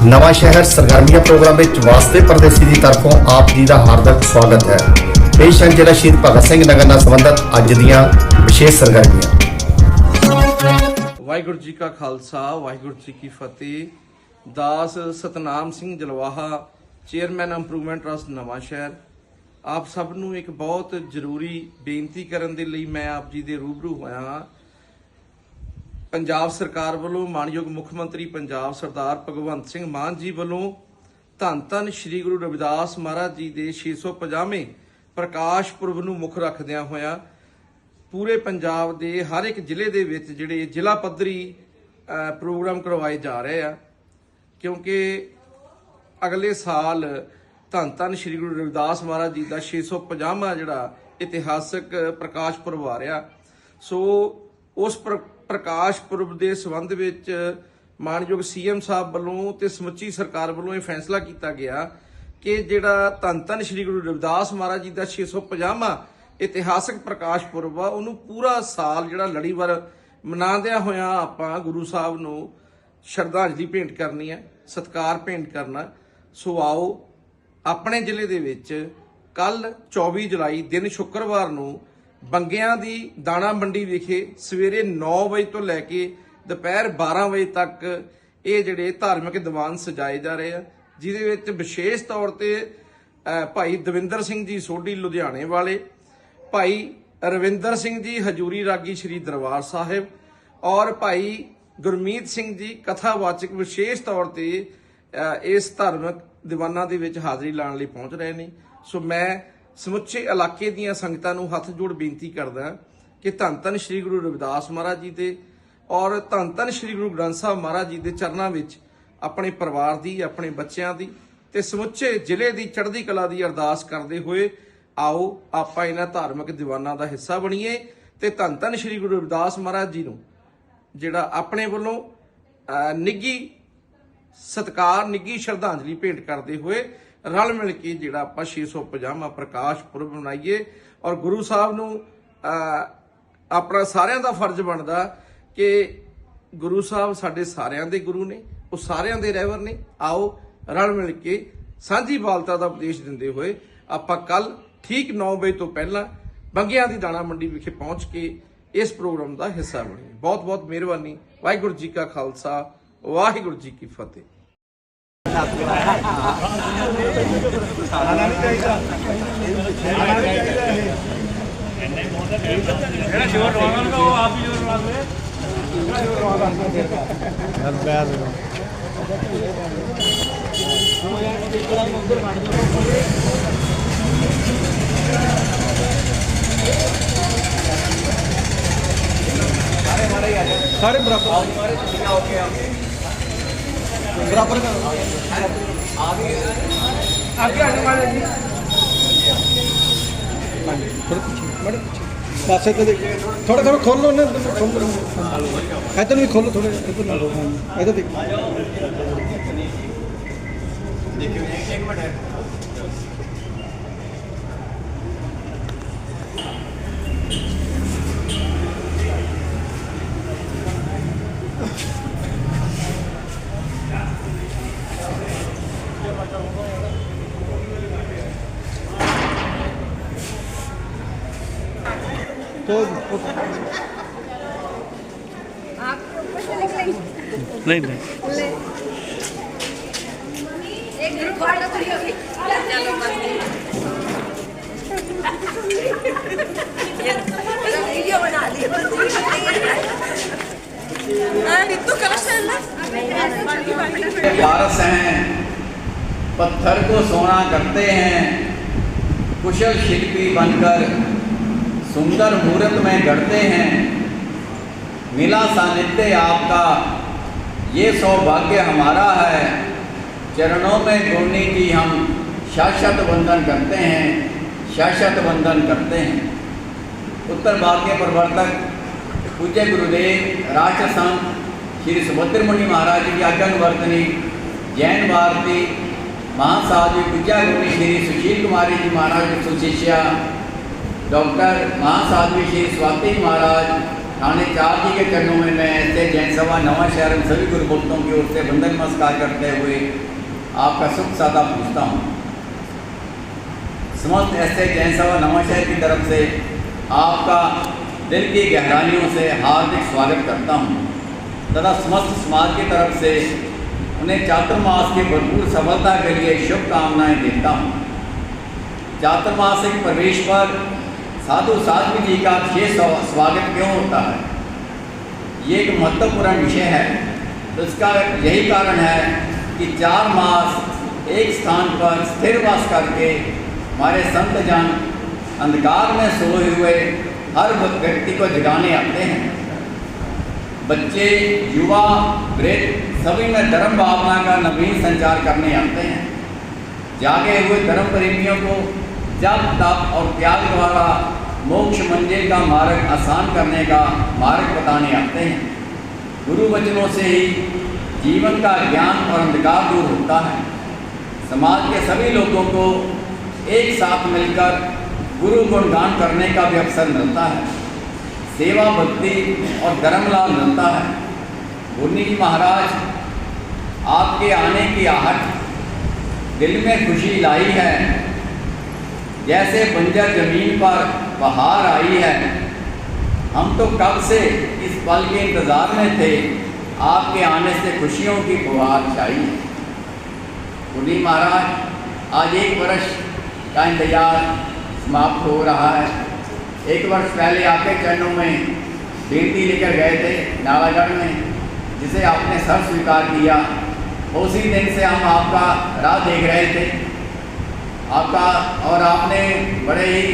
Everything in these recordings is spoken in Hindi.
नवा शहर सरगर्मियां प्रोग्राम में वास्ते परदेसी की तरफों आप जी का हार्दिक स्वागत है। पेश हैं जिला शहीद भगत सिंह नगर नाल संबंधित अज दियां विशेष सरगर्मियां। वाहिगुरू जी का खालसा वाहिगुरू जी की फतेह। दास Satnam Singh Jalwaha, chairman improvement trust Nawa Shahar, आप सब नूं एक बहुत जरूरी बेनती करन दे लई मैं आप जी दे रूबरू होया हां। पंजाब सरकार वालों मानयोग मुख मंत्री पंजाब सरदार भगवंत सिंह मान जी वालों धन धन श्री गुरु रविदास महाराज जी के 650वें प्रकाश पुरब नूं मुख रखदियां होया पूरे पंजाब के हर एक जिले दे विच जिहड़े जिला पद्धरी प्रोग्राम करवाए जा रहे हैं, क्योंकि अगले साल धन धन श्री गुरु रविदास महाराज जी का 650वां जिहड़ा इतिहासक प्रकाश पुरब आ रहा। सो उस प्रकाश पुरब के संबंध विच मानयोग सीएम साहब वालों ते समुची सरकार वालों यह फैसला किया गया कि जिहड़ा धन धन श्री गुरु रविदास महाराज जी का 650वां इतिहासक प्रकाश पुरब आ उन्होंने पूरा साल जिहड़ा लड़ीवार मनादिया होया आपां गुरु साहब नूं श्रद्धांजलि भेंट करनी है, सत्कार भेंट करना। सो आओ अपने जिले दे विच कल 24 जुलाई दिन शुक्रवार नूं बंगियां दी दाणा मंडी विखे सवेरे 9 बजे तो लैके दोपहर 12 बजे तक ये जिहड़े धार्मिक दीवान सजाए जा रहे हैं, जिहदे विच विशेष तौर ते भाई दविंदर सिंह जी सोढी लुधियाने वाले, भाई रविंदर सिंह जी हजूरी रागी श्री दरबार साहिब और भाई गुरमीत सिंह जी कथावाचक विशेष तौर ते इस धार्मिक दीवाना दे विच हाज़री लाने लई पहुंच रहे हैं। सो मैं समुचे इलाके दीयां संगतां नूं हथ जोड़ बेनती करदा कि धन धन श्री गुरु रविदास महाराज जी दे और धन धन श्री गुरु ग्रंथ साहब महाराज जी दे चरनां विच अपने परिवार दी, अपने बच्चों की ते समुचे जिले की चढ़दी कला की अरदास करते हुए आओ आपां इन्हां धार्मिक दीवानां दा हिस्सा बणीए ते धन धन श्री गुरु रविदास महाराज जी नूं जिहड़ा अपने वल्लों निੱਘी सत्कार निੱਘी श्रद्धांजलि भेंट करते हुए रल मिल के जिहड़ा आपां 650वां प्रकाश पुरब मनाइए और गुरु साहब नूं अपना सारियां दा फर्ज बनदा कि गुरु साहब साडे सारियां दे गुरु ने, वो सारियां दे रहबर ने। आओ रल मिल के सांझी बालता दा उपदेश दिंदे हुए आपां कल ठीक 9 बजे तो पहला बंगियां दी दाणा मंडी विखे पहुंच के इस प्रोग्राम का हिस्सा बने। बहुत बहुत मेहरबानी। वाहिगुरू जी का खालसा वाहिगुरू जी की फतेह। सारे बराबर बराबर आगे आने वाले जी थोड़े पीछे बड़े पीछे बस इधर थोड़ा थोड़ा खोल लो ना, खोल लो इधर भी खोलो, थोड़े इधर ना लो, इधर देखो एक मिनट तो नहीं एक रिकॉर्ड करी होगी। चलो वीडियो बना ली पारस हैं, पत्थर को सोना करते हैं, कुशल शिल्पी बनकर सुंदर मूर्त में गढ़ते हैं। मिला सानिध्य आपका ये सौभाग्य हमारा है, चरणों में गुरनी की हम शाश्वत वंदन करते हैं, शाश्वत वंदन करते हैं। उत्तर भाग के प्रवर्तक पूज्य गुरुदेव राष्ट्र संत श्री सुभद्र मुनि महाराज जी की आज्ञानुवर्तनी जैन भारती महासाध्वी पूज्य गुरु श्री सुशील कुमारी जी महाराज की सुशिष्या डॉक्टर महासाध्वी श्री स्वाति महाराज थाने 4 जी के चरणों में मैं ऐसे जैन सभा नवा शहर में सभी गुरु भक्तों की ओर से वंदन नमस्कार करते हुए आपका शुभ सादा पूछता हूँ। समस्त ऐसे जैन सभा नवा शहर की तरफ से आपका दिल की गहराइयों से हार्दिक स्वागत करता हूँ तथा समस्त समाज की तरफ से उन्हें चातुर्मास की भरपूर सफलता के लिए शुभकामनाएं देता हूँ। चातुर्मासिक प्रवेश पर साधु साध्वी जी का विशेष स्वागत क्यों होता है, ये एक महत्वपूर्ण विषय है। तो इसका यही कारण है कि 4 मास एक स्थान पर स्थिर वास करके हमारे संत जन अंधकार में सोए हुए हर व्यक्ति को जगाने आते हैं। बच्चे, युवा, वृद्ध सभी में धर्म भावना का नवीन संचार करने आते हैं। जागे हुए धर्म प्रेमियों को जप, तप और त्याग द्वारा मोक्ष मंजिल का मार्ग आसान करने का मार्ग बताने आते हैं। गुरु वचनों से ही जीवन का ज्ञान और अंधकार दूर होता है। समाज के सभी लोगों को एक साथ मिलकर गुरु गुणगान करने का भी अवसर मिलता है। सेवा, भक्ति और धर्म लाभ मिलता है। गुरनी जी महाराज, आपके आने की आहट दिल में खुशी लाई है। जैसे बंजर जमीन पर बहार आई है। हम तो कब से इस पल के इंतज़ार में थे, आपके आने से खुशियों की फुहार छाई है। गुरनी महाराज, आज 1 वर्ष का इंतजार समाप्त हो रहा है। 1 वर्ष पहले आपके चरणों में बेनती लेकर गए थे नालागढ़ में, जिसे आपने सर स्वीकार किया। उसी दिन से हम आपका राह देख रहे थे आपका, और आपने बड़े ही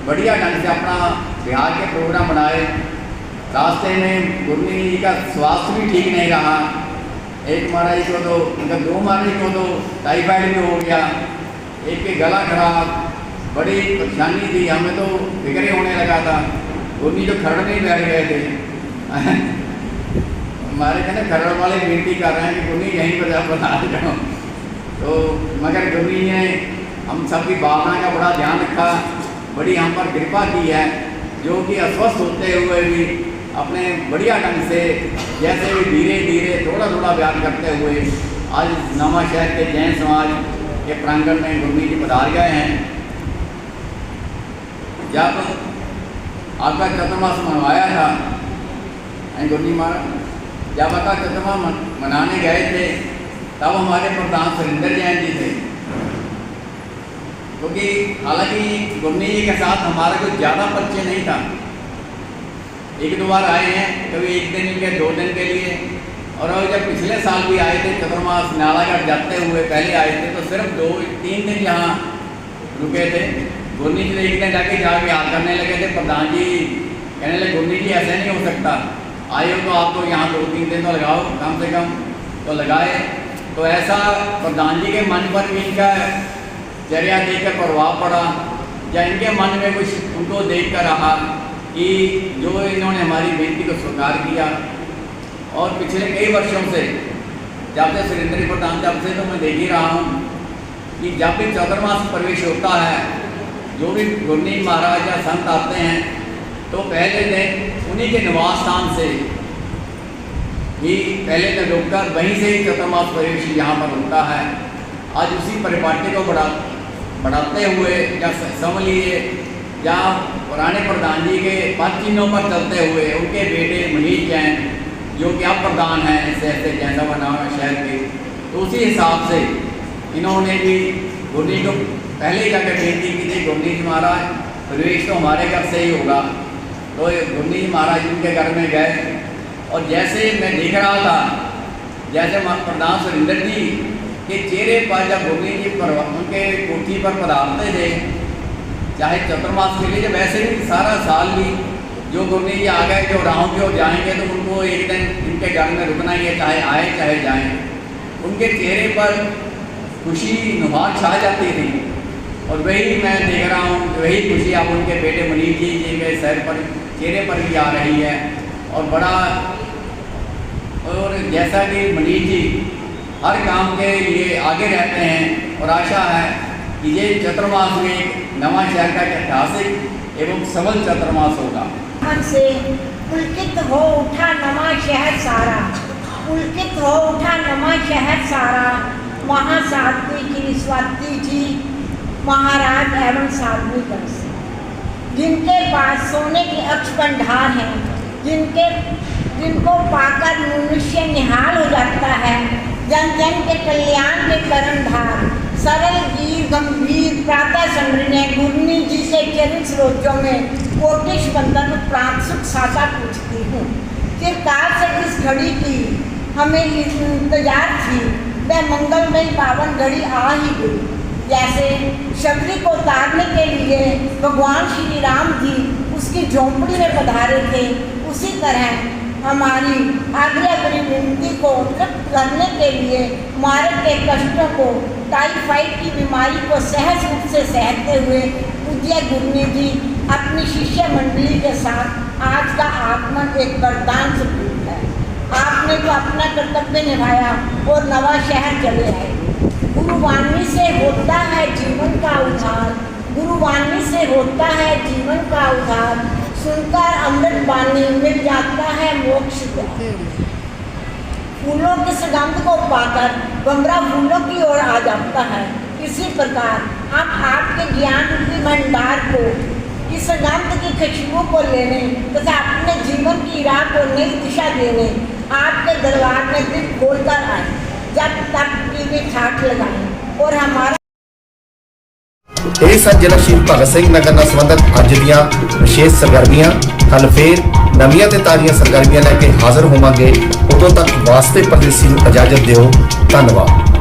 बढ़िया ढंग से अपना बिहार के प्रोग्राम बनाए। रास्ते में गुरनी जी का स्वास्थ्य भी ठीक नहीं रहा। एक महाराज को तो मतलब 2 महाराज को तो टाइफाइड भी हो गया, एक के गला खराब, बड़ी परेशानी थी। हमें तो फिक्र ही होने लगा था। गुरनी जो खरड़ नहीं बैठ गए थे हमारे कहने खरड़ वाले विनती कर रहे हैं कि गुरनी यहीं पर बता जाओ। तो मगर गुरनी ने हम सबकी भावना का बड़ा ध्यान रखा, बड़ी हम पर कृपा की है, जो कि अस्वस्थ होते हुए भी अपने बढ़िया ढंग से जैसे भी धीरे धीरे थोड़ा थोड़ा बयान करते हुए आज नवा शहर के जैन समाज के प्रांगण में गुरनी जी पधार गए हैं। जब आपका चतुर्मास मनवाया था गुरनी महाराज, जब आपका चतुर्मास मनाने गए थे तब हमारे प्रधान सुरेंद्र जैन जी थे। क्योंकि हालांकि गुरनी जी के साथ हमारा कुछ ज़्यादा परिचय नहीं था। 1-2 बार आए हैं, कभी 1 दिन के 2 दिन के लिए। और जब पिछले साल भी आए थे चतुर्मास नालागढ़ जाते हुए पहले आए थे, तो सिर्फ 2-3 दिन यहाँ रुके थे। गुरनी जी एक दिन जाके याद करने लगे थे। प्रधान जी कहने लगे, गुरनी जी ऐसे नहीं हो सकता, आए हो तो आपको यहाँ 2-3 दिन तो लगाओ कम से कम। तो लगाए। तो ऐसा प्रधान जी के मन पर भी इनका चर्या देखकर प्रभाव पड़ा, या इनके मन में कुछ उनको देख कर रहा कि जो इन्होंने हमारी बेनती को स्वीकार किया। और पिछले कई वर्षों से जब से सुरेंद्र प्रधान जब से तो मैं देख ही रहा हूँ कि जब भी चतुर्मास प्रवेश होता है, जो भी गुरनी महाराज या संत आते हैं, तो पहले दिन उन्हीं के निवास स्थान से ही पहले दिन रुककर वहीं से ही चतुर्मास प्रवेश यहाँ पर होता है। आज उसी परिपाटी को बढ़ाते हुए या समझ लीजिए, या पुराने प्रधान जी के पद चिन्हों पर चलते हुए उनके बेटे मनीष जैन, जो कि अब प्रधान हैं ऐसे जैन सभा नवा शहर के, तो उसी हिसाब से इन्होंने भी गुरनी को पहले ही जाकर बेनती की थी, गुरनी जी महाराज प्रवेश तो हमारे घर से ही होगा। तो गुरनी जी महाराज उनके घर में गए, और जैसे मैं देख रहा था, जैसे प्रधान सुरेंद्र जी के चेहरे पर जब गुरनी जी पर उनके कोठी पर पधारते थे, चाहे चतुर्मास के लिए, वैसे भी सारा साल भी जो गुरनी जी आ गए, जो राहों की ओर जाएंगे तो उनको एक दिन इनके घर में रुकना ही है, चाहे आए चाहे जाएं। उनके चेहरे पर खुशी नुहार छा जाती थी, और वही मैं देख रहा हूँ, वही खुशी अब उनके बेटे मनीष जी के सर पर चेहरे पर भी आ रही है। और बड़ा, और जैसा कि मनीष जी हर काम के लिए आगे रहते हैं, और आशा है कि ये चतुर्मास में एक नवा शहर का ऐतिहासिक एवं सबल चतुर्मास होगा। से पुलकित हो उठा नवा शहर सारा, पुलकित हो उठा नवा शहर सारा, महासाध्वी की स्वाति जी महाराज एवं साध्वी कर से, जिनके पास सोने के अक्ष भंडार हैं, जिनको पाकर मनुष्य निहाल हो जाता है, जन जन के कल्याण के कर्णधार, सरल वीर गंभीर प्रातः समरण्य गुरनी जी के चरण सरोजों में कोटिश बंधन प्राप्त सुख साचा पूछती हूँ। चिरकाल से इस घड़ी की हमें इंतजार थी, वह मंगलमय पावन घड़ी आ ही गई। जैसे शबरी को उतारने के लिए भगवान श्री राम जी उसकी झोंपड़ी में पधारे थे, उसी तरह हमारी आज्ञाकारी विनती को तृप्त करने के लिए मार्ग के कष्टों को, टाइफाइड की बीमारी को सहज रूप से सहते हुए पूज्य गुरनी जी अपनी शिष्य मंडली के साथ आज का आगमन एक वरदान स्वरूप है। आपने तो अपना कर्तव्य निभाया और नवा शहर चले आए। गुरुवाणी से होता है जीवन का उद्धार, गुरुवाणी से होता है जीवन का उद्धार, सुनकर अमृत वाणी मिल जाता है मोक्ष द्वार। फूलों की सुगंध को पाकर बमरा फूलों की ओर आ जाता है। इसी प्रकार हम आपके ज्ञान रूपी भंडार को, इस सुगंध की खुशबू को लेने तथा अपने जीवन की राह को नई दिशा देने आपके दरबार में दिल खोलकर आए। जब तक की भी ठाठ लगाएं और हमारा ਇਹ ਸਨ ਜ਼ਿਲ੍ਹਾ ਸ਼ਹੀਦ ਭਗਤ ਸਿੰਘ ਨਗਰ ਨਾਲ ਸੰਬੰਧਿਤ ਅੱਜ ਦੀਆਂ ਵਿਸ਼ੇਸ਼ ਸਰਗਰਮੀਆਂ। ਕੱਲ੍ਹ ਫੇਰ ਨਵੀਆਂ ਤੇ ਤਾਜ਼ੀਆਂ ਸਰਗਰਮੀਆਂ ਲੈ ਕੇ ਹਾਜ਼ਰ ਹੋਵਾਂਗੇ। ਉਦੋਂ ਤੱਕ ਵਾਸਤੇ ਪਰਦੇਸੀ ਨੂੰ ਇਜਾਜ਼ਤ ਦਿਓ। ਧੰਨਵਾਦ।